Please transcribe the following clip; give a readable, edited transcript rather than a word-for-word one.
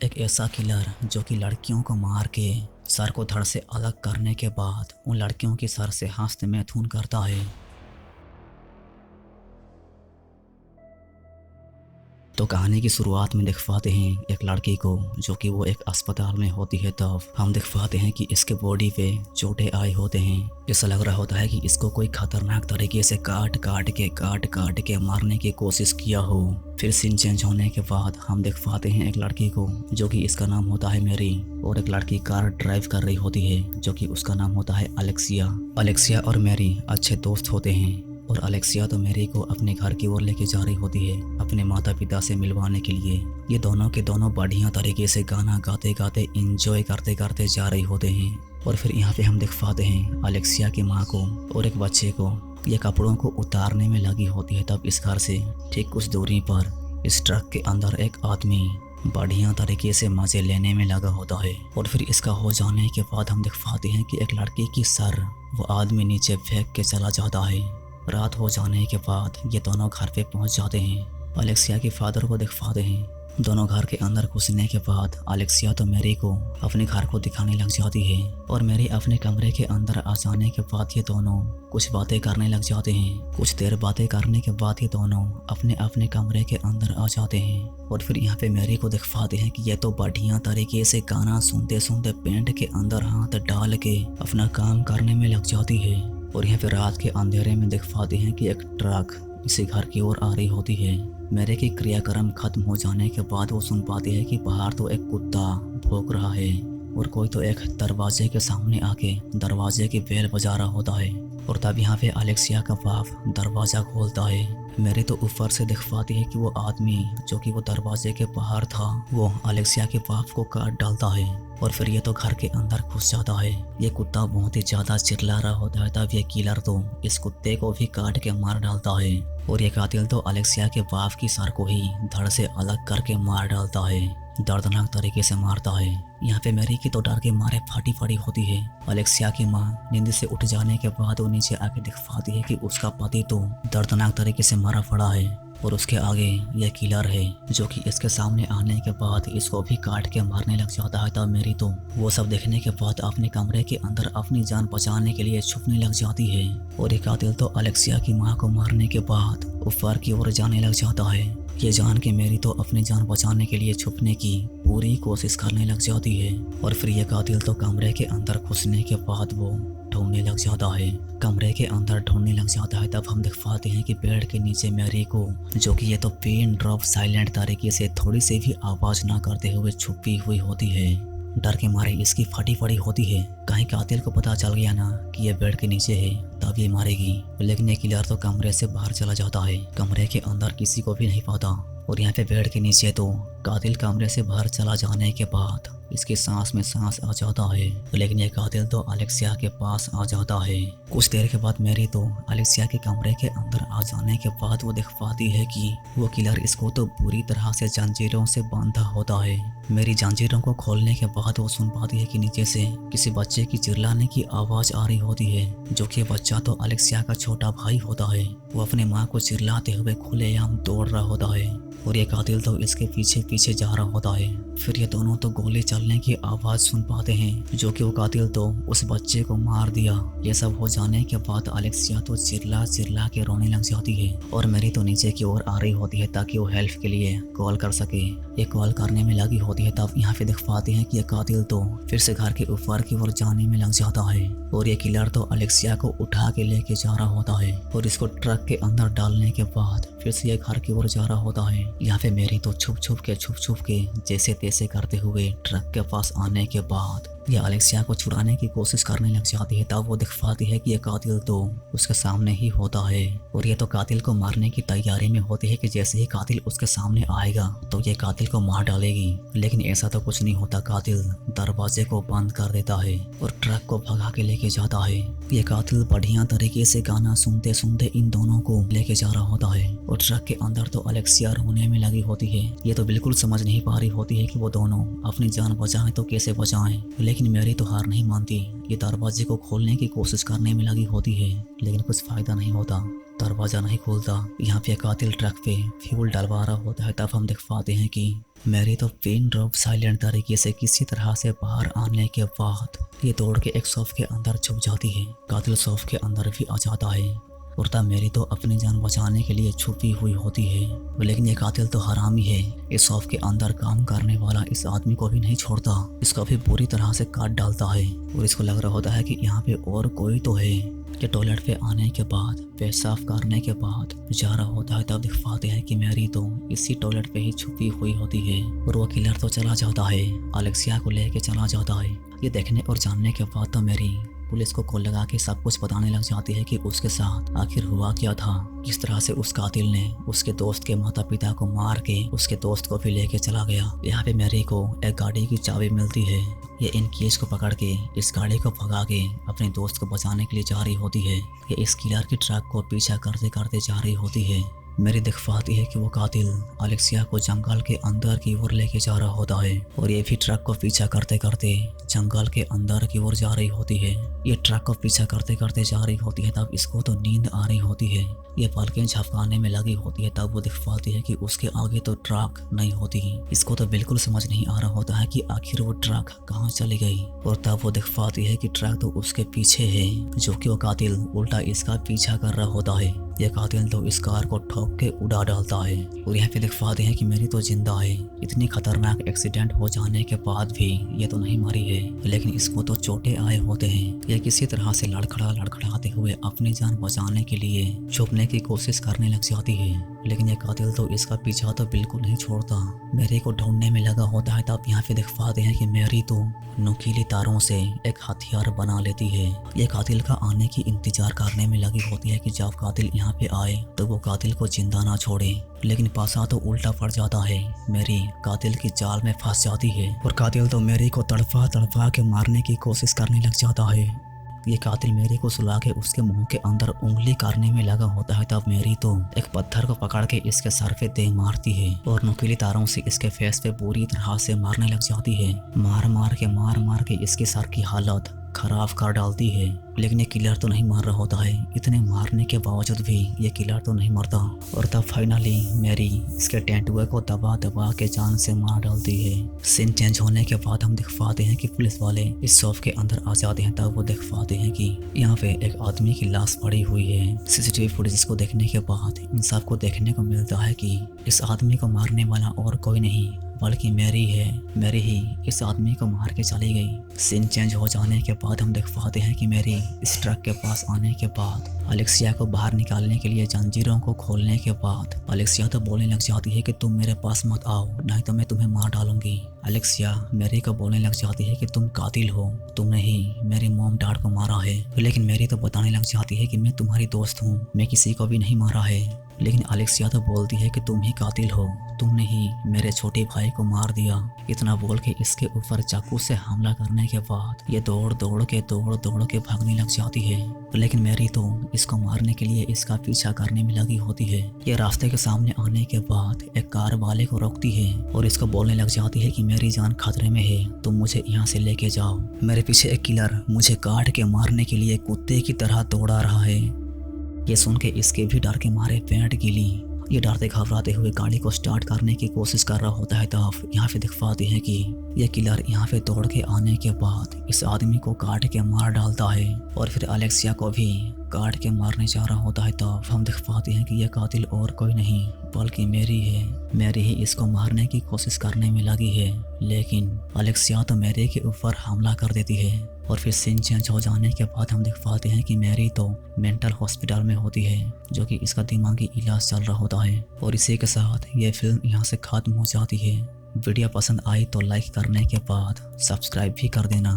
एक ऐसा किलर जो कि लड़कियों को मार के सर को धड़ से अलग करने के बाद उन लड़कियों की सर से हस्त मैथुन करता है। तो कहानी की शुरुआत में दिखवाते हैं एक लड़की को जो कि वो एक अस्पताल में होती है। तब हम दिखवाते हैं कि इसके बॉडी पे चोटें आए होते हैं। ऐसा लग रहा होता है कि इसको कोई खतरनाक तरीके से काट काट के मारने की कोशिश किया हो। फिर सीन चेंज होने के बाद हम दिखवाते हैं एक लड़की को जो कि इसका नाम होता है मैरी, और एक लड़की कार ड्राइव कर रही होती है जो कि उसका नाम होता है अलेक्सिया। अलेक्सिया और मैरी अच्छे दोस्त होते हैं और अलेक्सिया तो मैरी को अपने घर की ओर लेके जा रही होती है अपने माता पिता से मिलवाने के लिए। ये दोनों के दोनों बढ़िया तरीके से गाना गाते गाते इंजॉय करते करते जा रही होते हैं। और फिर यहाँ पे हम दिख पाते हैं अलेक्सिया की माँ को और एक बच्चे को। ये कपड़ों को उतारने में लगी होती है। तब इस घर से ठीक कुछ दूरी पर इस ट्रक के अंदर एक आदमी बढ़िया तरीके से मजे लेने में लगा होता है। और फिर इसका हो जाने के बाद हम दिख पाते हैं कि एक लड़की की सर वो आदमी नीचे फेंक के चला जाता है। रात हो जाने के बाद ये दोनों घर पे पहुंच जाते हैं। अलेक्सिया के फादर को दिखवाते हैं। दोनों घर के अंदर घुसने के बाद अलेक्सिया तो मैरी को अपने घर को दिखाने लग जाती है और मैरी अपने कमरे के अंदर आ जाने के बाद ये दोनों कुछ बातें करने लग जाते हैं। कुछ देर बातें करने के बाद ये दोनों अपने अपने कमरे के अंदर आ जाते हैं। और फिर यहाँ पे मैरी को दिखवाते हैं कि ये तो बढ़िया तरीके से गाना सुनते सुनते पेंट के अंदर हाथ डाल के अपना काम करने में लग जाती है। और यहाँ पे रात के अंधेरे में दिखवाते हैं कि एक ट्रक इसी घर की ओर आ रही होती है। मेरे की क्रियाक्रम खत्म हो जाने के बाद वो सुन पाती है कि बाहर तो एक कुत्ता भौंक रहा है और कोई तो एक दरवाजे के सामने आके दरवाजे की बेल बजा रहा होता है। और तब यहाँ पे अलेक्सिया का बाप दरवाजा खोलता है। मेरे तो ऊपर से दिख पाती है कि वो आदमी जो कि वो दरवाजे के बाहर था वो अलेक्सिया के बाप को काट डालता है। और फिर ये तो घर के अंदर घुस जाता है। ये कुत्ता बहुत ही ज्यादा चिल्ला रहा होता है। तब ये किलर तो इस कुत्ते को भी काट के मार डालता है और ये कातिल तो अलेक्सिया के बाप की सर को ही धड़ से अलग करके मार डालता है, दर्दनाक तरीके से मारता है। यहाँ पे मैरी की तो डर के मारे फाटी फाटी होती है। अलेक्सिया की माँ नींद से उठ जाने के बाद वो नीचे आके दिखवाती है कि उसका पति तो दर्दनाक तरीके से मरा पड़ा है और उसके आगे यह किलर है जो कि इसके सामने आने के बाद इसको भी काट के मारने लग जाता है। तब मेरी तो वो सब देखने के बाद अपने कमरे के अंदर अपनी जान बचाने के लिए छुपने लग जाती है। और ये कातिल तो अलेक्सिया की माँ को मारने के बाद ऊपर की ओर जाने लग जाता है। ये जान के मेरी तो अपनी जान बचाने के लिए छुपने की पूरी कोशिश करने लग जाती है। और फिर ये कातिल तो कमरे के अंदर घुसने के बाद वो ढूंढने लग जाता है। कमरे के अंदर ढूंढने लग जाता है। तब हम दिख पाते हैं कि पेड़ के नीचे मैरी को जो कि ये तो पिन ड्रॉप साइलेंट तरीके से थोड़ी सी भी आवाज ना करते हुए छुपी हुई होती है। डर के मारे इसकी फटी पड़ी होती है। कहीं कातिल को पता चल गया ना कि ये बेड के नीचे है तब ये मारेगी। लेकिन ये किलर तो कमरे से बाहर चला जाता है। कमरे के अंदर किसी को भी नहीं पाता। और यहाँ पे बेड के नीचे तो कातिल कमरे से बाहर चला जाने के बाद इसकी सांस में सांस आ जाता है। लेकिन ये कातिल तो अलेक्सिया के पास आ जाता है। कुछ देर के बाद मैरी तो अलेक्सिया के कमरे के अंदर आ जाने के बाद वो दिख पाती है कि वो किलर इसको तो बुरी तरह से जंजीरों से बांधा होता है। मेरी जंजीरों को खोलने के बाद वो सुन पाती है कि नीचे से किसी बच्चे की चिल्लाने की आवाज आ रही होती है जो कि बच्चा तो अलेक्सिया का छोटा भाई होता है। वो अपने माँ को चिल्लाते हुए खुलेआम दौड़ रहा होता है और ये कातिल तो इसके पीछे पीछे जा रहा होता है। फिर ये दोनों तो गोली चलने की आवाज सुन पाते हैं जो कि वो कातिल तो उस बच्चे को मार दिया। ये सब हो जाने के बाद अलेक्सिया तो चिल्ला चिल्ला के रोने लग जाती है और मेरी तो नीचे की ओर आ रही होती है ताकि वो हेल्प के लिए कॉल कर सके। ये कॉल करने में लगी होती है। तब यहाँ पे दिख पाते हैं कि ये कातिल तो फिर से घर के ऊपर की ओर जाने में लग जाता है और ये किलर तो अलेक्सिया को उठा के लेके जा रहा होता है और इसको ट्रक के अंदर डालने के बाद फिर से ये घर की ओर जा रहा होता है। यहाँ पे मेरी तो छुप छुप के जैसे तैसे करते हुए ट्रक के पास आने के बाद ये अलेक्सिया को छुड़ाने की कोशिश करने लग जाती है। तब वो दिख पाती है कि ये कातिल तो उसके सामने ही होता है और ये तो कातिल को मारने की तैयारी में होती है कि जैसे ही कातिल उसके सामने आएगा तो ये कातिल को मार डालेगी। लेकिन ऐसा तो कुछ नहीं होता। कातिल दरवाजे को बंद कर देता है और ट्रक को भगा के लेके जाता है। ये कातिल बढ़िया तरीके से गाना सुनते सुनते इन दोनों को लेके जा रहा होता है और ट्रक के अंदर तो अलेक्सिया रोने में लगी होती है। ये तो बिल्कुल समझ नहीं पा रही होती है कि वो दोनों अपनी जान बचाएं तो कैसे बचाएं। लेकिन मैरी तो हार नहीं मानती। ये दरवाजे को खोलने की कोशिश करने में लगी होती है लेकिन कुछ फायदा नहीं होता। दरवाजा नहीं खुलता। यहाँ पे कातिल ट्रक पे फ्यूल डलवा रहा होता है। तब हम दिख पाते हैं कि मैरी तो पिन ड्रॉप साइलेंट तरीके से किसी तरह से बाहर आने के बाद ये दौड़ के एक शॉप के अंदर छुप जाती है। कातिल शॉप के अंदर भी आ जाता है और तब मैरी तो अपनी जान बचाने के लिए छुपी हुई होती है। लेकिन ये कातिल तो हरामी है, इस शॉप के अंदर काम करने वाला इस आदमी को भी नहीं छोड़ता, इसको भी बुरी तरह से काट डालता है और इसको लग रहा होता है कि यहाँ पे और कोई तो है। ये टॉयलेट पे आने के बाद, पेशाब करने के बाद जा रहा होता है, तब दिखवाते हैं कि मैरी तो इसी टॉयलेट पे ही छुपी हुई होती है और वो किलर तो चला जाता है, अलेक्सिया को लेके चला जाता है। ये देखने और जानने के बाद तो मैरी पुलिस को कॉल लगा के सब कुछ बताने लग जाती है कि उसके साथ आखिर हुआ क्या था, किस तरह से उस कातिल ने उसके दोस्त के माता पिता को मार के उसके दोस्त को भी लेके चला गया। यहाँ पे मैरी को एक गाड़ी की चाबी मिलती है। ये इन केस को पकड़ के इस गाड़ी को भगा के अपने दोस्त को बचाने के लिए जा रही होती है। ये इस किलर की ट्रक को पीछा करते करते जा रही होती है। मैरी दिखवाती है कि वो कातिल अलेक्सिया को जंगल के अंदर की ओर लेके जा रहा होता है और ये भी ट्रक को पीछा करते करते जंगल के अंदर की ओर जा रही होती है। ये ट्रक को पीछा करते करते जा रही होती है, तब इसको तो नींद आ रही होती है। ये पलकें झपकाने में लगी होती है, तब वो दिखवाती है कि उसके आगे तो ट्रक नहीं होती। इसको तो बिल्कुल समझ नहीं आ रहा होता है कि आखिर वो ट्रक कहाँ चली गई और तब वो दिखवाती है कि ट्रक तो उसके पीछे है, जो कि वो कातिल उल्टा इसका पीछा कर रहा होता है। ये कातिल तो इस कार को ठोक के उड़ा डालता है और यहाँ पे दिखवाते हैं कि मैरी तो जिंदा है। इतनी खतरनाक एक्सीडेंट हो जाने के बाद भी ये तो नहीं मरी है, लेकिन इसको तो चोटें आए होते हैं। ये किसी तरह से लड़खड़ाते हुए अपनी जान बचाने के लिए छुपने की कोशिश करने लग जाती है, लेकिन ये कातिल तो इसका पीछा तो बिल्कुल नहीं छोड़ता, मैरी को ढूंढने में लगा होता है। तब यहाँ पे दिखवाते हैं कि मैरी तो नुकीली तारों से एक हथियार बना लेती है। ये कातिल का आने की इंतजार करने में लगी होती है कि जब कातिल यहाँ पे आए तो वो कातिल को जिंदा ना छोड़े, लेकिन पासा तो उल्टा पड़ जाता है। मैरी कातिल की जाल में फंस जाती है और कातिल तो मैरी को तड़पा के मारने की कोशिश करने लग जाता है। ये कातिल मैरी को सुला के उसके मुंह के अंदर उंगली करने में लगा होता है, तब मैरी तो एक पत्थर को पकड़ के इसके सर पे दे मारती है और नुकीली तारों से इसके फेस पे पूरी तरह से मारने लग जाती है। मार के इसके सर की हालत खराब कर डालती है, लेकिन ये किलर तो नहीं मार रहा होता है। इतने मारने के बावजूद भी ये किलर तो नहीं मरता और तब फाइनली मैरी इसके टेंटुए को दबा के जान से मार डालती है। सीन चेंज होने के बाद हम दिखवाते हैं कि पुलिस वाले इस शॉप के अंदर आ जाते हैं। तब वो दिखवाते हैं कि यहाँ पे एक आदमी की लाश पड़ी हुई है। सीसीटीवी फुटेज को देखने के बाद इन सब को देखने को मिलता है कि इस आदमी को मारने वाला और कोई नहीं बल्कि मैरी है। मैरी ही इस आदमी को मार के चली गई। सीन चेंज हो जाने के बाद हम दिखवाते हैं कि मैरी इस ट्रक के पास आने के बाद अलेक्सिया को बाहर निकालने के लिए जंजीरों को खोलने के बाद अलेक्सिया तो बोलने लग जाती है कि तुम मेरे पास मत आओ, नहीं तो मैं तुम्हें मार डालूंगी। अलेक्सिया मैरी को बोलने लग जाती है कि तुम कातिल हो, तुमने ही मेरे मॉम डैड को मारा है। लेकिन मैरी तो बताने लग जाती है कि मैं तुम्हारी दोस्त हूँ, मैं किसी को भी नहीं मारा है। लेकिन अलेक्सिया तो बोलती है कि तुम ही कातिल हो, तुमने ही मेरे छोटे भाई को मार दिया। इतना बोल के इसके ऊपर चाकू से हमला करने के बाद ये दौड़ दौड़ के भागने लग जाती है। लेकिन मैरी तो इसको मारने के लिए इसका पीछा करने में लगी होती है। ये रास्ते के सामने आने के बाद एक कार वाले को रोकती है और इसको बोलने लग जाती है कि मेरी जान खतरे में है, तुम मुझे यहाँ से लेके जाओ। मेरे पीछे एक किलर मुझे काट के मारने के लिए कुत्ते की तरह दौड़ा रहा है। ये सुन के इसके भी डर के मारे पैंट गीली। ये डरते घबराते हुए गाड़ी को स्टार्ट करने की कोशिश कर रहा होता है। तब यहाँ पे दिखवाते हैं कि ये किलर यहाँ पे दौड़ के आने के बाद इस आदमी को काट के मार डालता है और फिर अलेक्सिया को भी काट के मारने जा रहा होता है। तब हम दिखवाते हैं कि यह कातिल और कोई नहीं बल्कि मैरी है। मैरी ही इसको मारने की कोशिश करने में लगी है, लेकिन अलेक्सिया तो मैरी के ऊपर हमला कर देती है और फिर सीन चेंज हो जाने के बाद हम दिखवाते हैं कि मैरी तो मेंटल हॉस्पिटल में होती है, जो कि इसका दिमागी इलाज चल रहा होता है। और इसी के साथ ये फिल्म यहाँ से खत्म हो जाती है। वीडियो पसंद आई तो लाइक करने के बाद सब्सक्राइब भी कर देना।